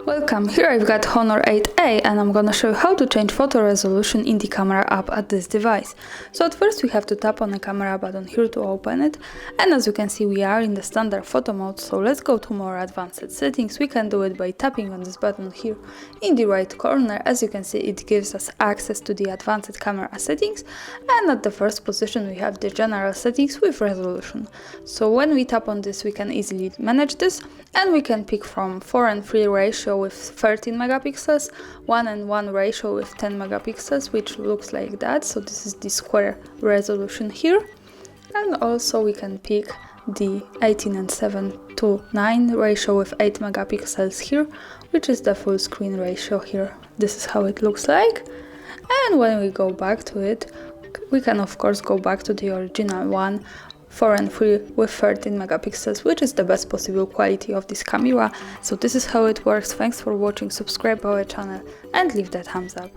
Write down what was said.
Welcome, here I've got Honor 8A and I'm gonna show you how to change photo resolution in the camera app at this device. So at first we have to tap on the camera button here to open it, and as you can see we are in the standard photo mode, so let's go to more advanced settings. We can do it by tapping on this button here in the right corner. As you can see, it gives us access to the advanced camera settings, and at the first position we have the general settings with resolution. So when we tap on this we can easily manage this, and we can pick from 4:3 ratio with 13 megapixels, 1:1 ratio with 10 megapixels, which looks like that. So this is the square resolution here. And also we can pick the 18:7:9 ratio with 8 megapixels here, which is the full screen ratio here. This is how it looks like. And when we go back to it, we can of course go back to the original one, 4:3 with 13 megapixels, which is the best possible quality of this camera. So this is how it works. Thanks for watching, subscribe our channel and leave that thumbs up.